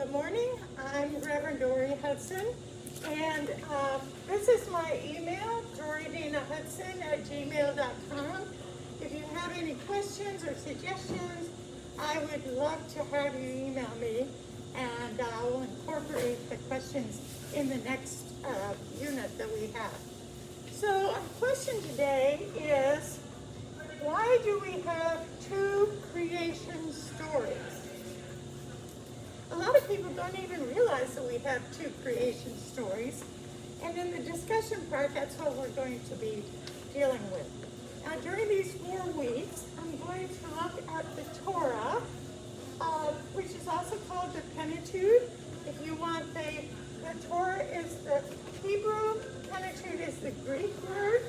Good morning. I'm Reverend Dori Hudson, and this is my email, doridinahudson@gmail.com. If you have any questions or suggestions, I would love to have you email me, and I will incorporate the questions in the next unit that we have. So our question today is, why do we have two creation stories? A lot of people don't even realize that we have two creation stories. And in the discussion part, that's what we're going to be dealing with. Now, during these 4 weeks, I'm going to look at the Torah, which is also called the Pentateuch. If you want, the Torah is the Hebrew, Pentateuch is the Greek word.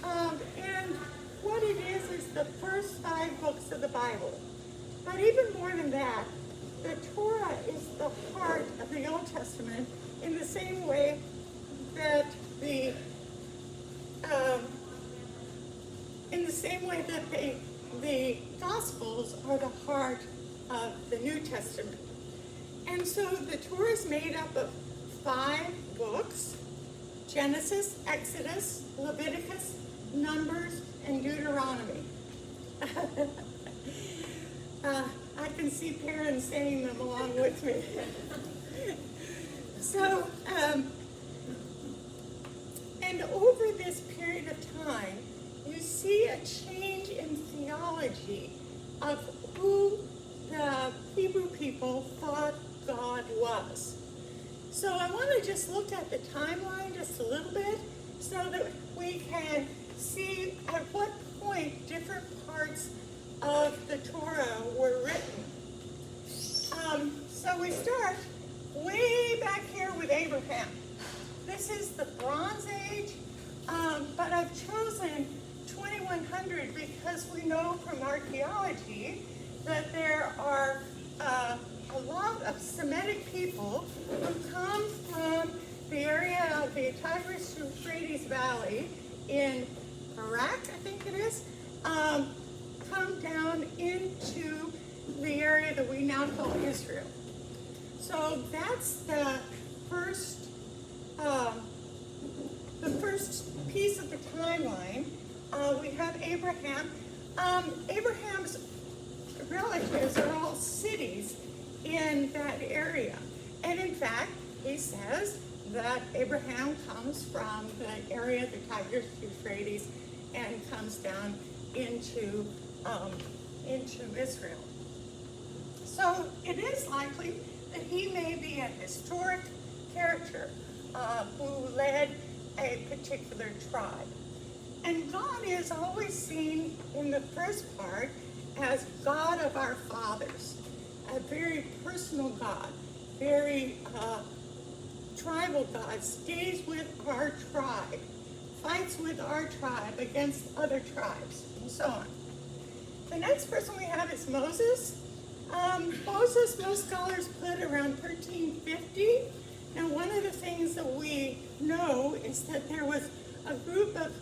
And what it is the first 5 books of the Bible. But even more than that, the Torah is the heart of the Old Testament in the same way that the Gospels are the heart of the New Testament. And so the Torah is made up of 5 books: Genesis, Exodus, Leviticus, Numbers, and Deuteronomy. I can see parents saying them along with me. So, and over this period of time, you see a change in theology of who the Hebrew people thought God was. So I want to just look at the timeline just a little bit so that we can see at what point different parts of the Torah were written. So we start way back here with Abraham. This is the Bronze Age, but I've chosen 2100 because we know from archaeology that there are a lot of Semitic people who come from the area of the Tigris-Euphrates Valley in Iraq, I think it is, come down into the area that we now call Israel. So that's the first piece of the timeline. We have Abraham. Abraham's relatives are all cities in that area. And in fact, he says that Abraham comes from the area of the Tigris-Euphrates and comes down into Israel. So it is likely that he may be a historic character who led a particular tribe. And God is always seen in the first part as God of our fathers, a very personal God, very tribal God, stays with our tribe, fights with our tribe against other tribes, and so on. The next person we have is Moses. Moses, most scholars put around 1350. Now, one of the things that we know is that there was a group of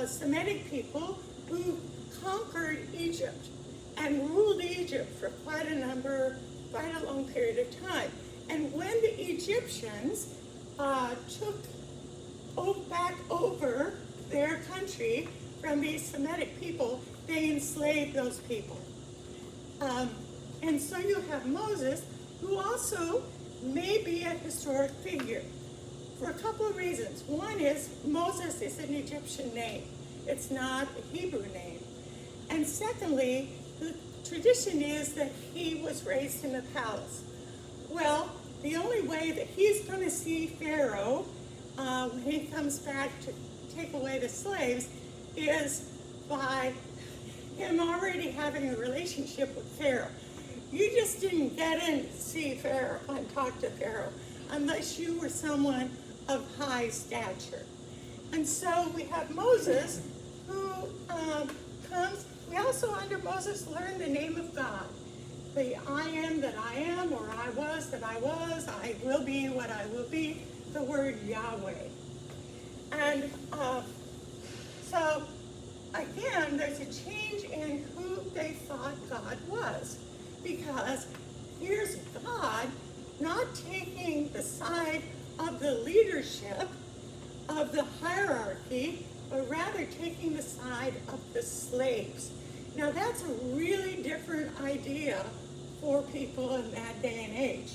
Semitic people who conquered Egypt and ruled Egypt for quite a long period of time. And when the Egyptians took back over their country from these Semitic people, they enslaved those people. And so you have Moses, who also may be a historic figure for a couple of reasons. One is Moses is an Egyptian name. It's not a Hebrew name. And secondly, the tradition is that he was raised in a palace. Well, the only way that he's going to see Pharaoh when he comes back to take away the slaves is by him already having a relationship with Pharaoh. You just didn't get in to see Pharaoh and talk to Pharaoh unless you were someone of high stature. And so we have Moses who comes. We also under Moses learn the name of God. The I am that I am, or I was that I was, I will be what I will be, the word Yahweh. And so again, there's a change in who they thought God was. Because here's God not taking the side of the leadership, of the hierarchy, but rather taking the side of the slaves. Now that's a really different idea for people in that day and age.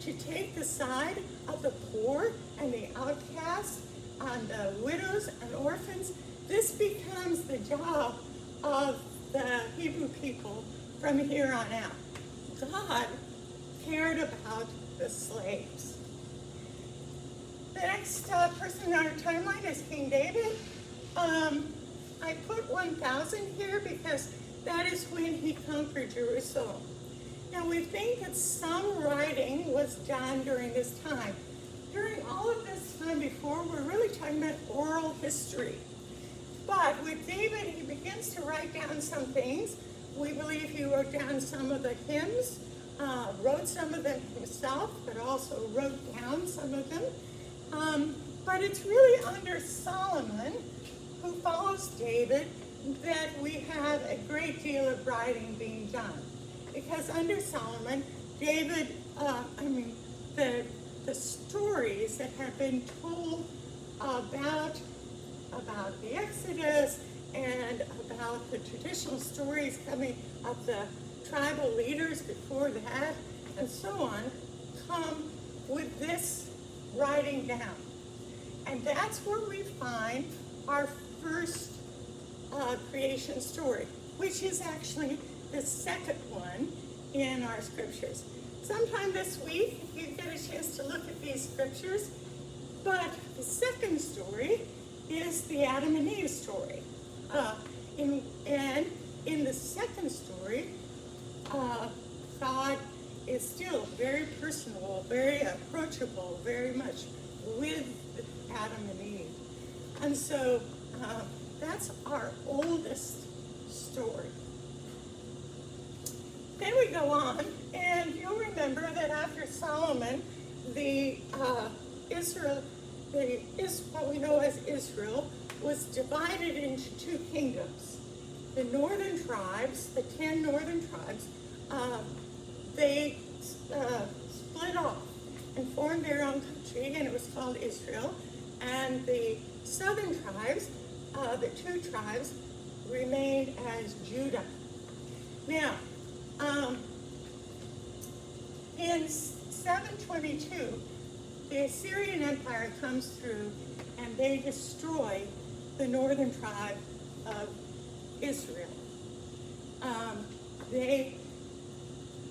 To take the side of the poor and the outcasts and the widows and orphans, this becomes the job of the Hebrew people from here on out. God cared about the slaves. The next person in our timeline is King David. I put 1000 here because that is when he conquered Jerusalem. Now we think that some writing was done during this time. During all of this time before, we're really talking about oral history. But with David, he begins to write down some things. We believe he wrote down some of the hymns, wrote some of them himself, but also wrote down some of them. But it's really under Solomon, who follows David, that we have a great deal of writing being done. Because under Solomon, David, the stories that have been told about the Exodus and about the traditional stories coming of the tribal leaders before that, and so on, come with this writing down. And that's where we find our first creation story, which is actually the second one in our scriptures. Sometime this week, you get a chance to look at these scriptures, but the second story is the Adam and Eve story. And in the second story, God is still very personable, very approachable, very much with Adam and Eve. And so that's our oldest story. Then we go on, and you'll remember that after Solomon, what we know as Israel, was divided into two kingdoms. The northern tribes, the 10 northern tribes, they split off and formed their own country, and it was called Israel. And the southern tribes, the 2 tribes, remained as Judah. Now, in 722, the Assyrian Empire comes through and they destroy the northern tribe of Israel.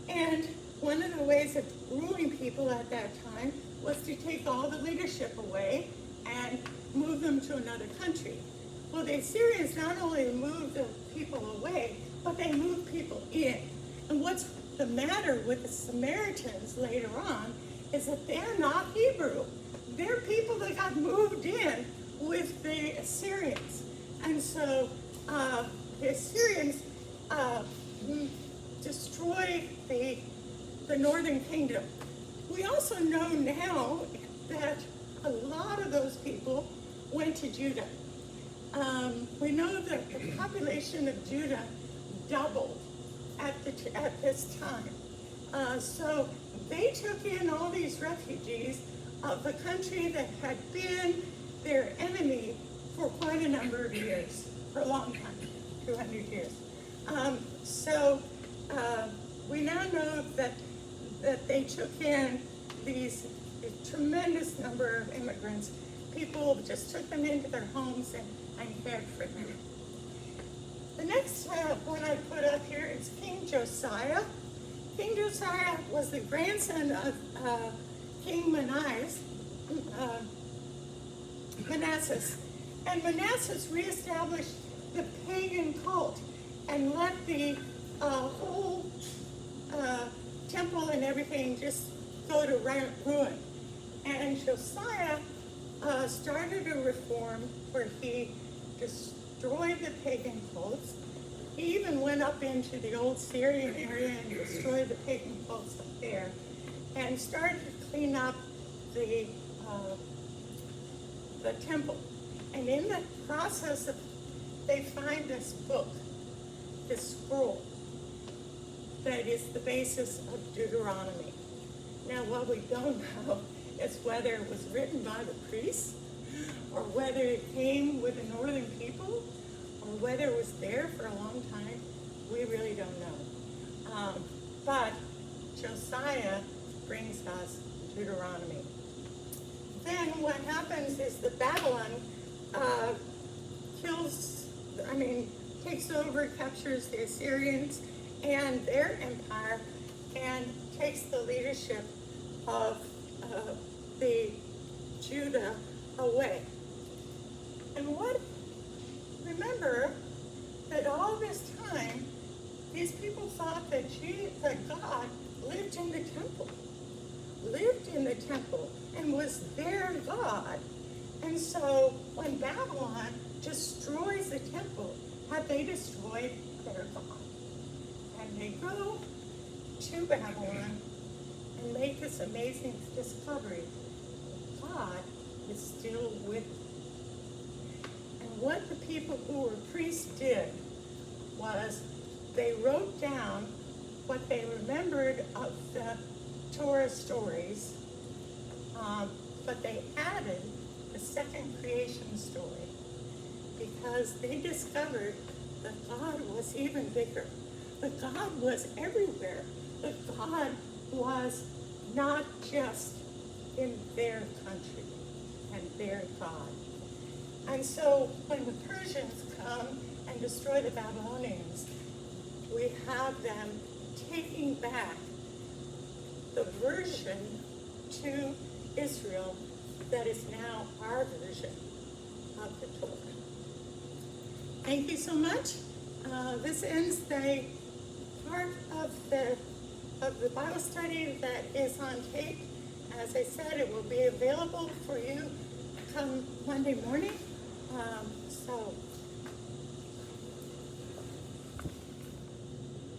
And one of the ways of ruling people at that time was to take all the leadership away and move them to another country. Well, the Assyrians not only moved the people away, but they moved people in. And what's the matter with the Samaritans later on is that they're not Hebrew. They're people that got moved in with the Assyrians. And so the Assyrians destroyed the northern kingdom. We also know now that a lot of those people went to Judah. We know that the population of Judah doubled at this time. So they took in all these refugees of a country that had been their enemy for quite a number of years, for a long time, 200 years. We now know that they took in a tremendous number of immigrants. People just took them into their homes and cared for them. The next one I put up here is King Josiah. King Josiah was the grandson of King Manasseh. And Manasseh reestablished the pagan cult and let the whole temple and everything just go to ruin. And Josiah started a reform where he destroyed the pagan cults. He even went up into the old Syrian area and destroyed the pagan cults up there, and started to clean up the temple. And in the process, they find this book, this scroll, that is the basis of Deuteronomy. Now, what we don't know is whether it was written by the priests, or whether it came with the northern people, or whether it was there for a long time. We really don't know. But Josiah brings us Deuteronomy. Then what happens is that Babylon takes over, captures the Assyrians and their empire, and takes the leadership of the Judah away. And remember that all this time, these people thought that God lived in the temple, and was their God. And so when Babylon destroys the temple, have they destroyed their God? And they go to Babylon and make this amazing discovery. God is still with them. And what the people who were priests did was they wrote down what they remembered of the Torah stories, but they added the second creation story, because they discovered that God was even bigger, that God was everywhere, that God was not just in their country and their God. And so when the Persians come and destroy the Babylonians, we have them taking back the version to Israel that is now our version of the Torah. Thank you so much. This ends the part of the Bible study that is on tape. As I said, it will be available for you come Monday morning. So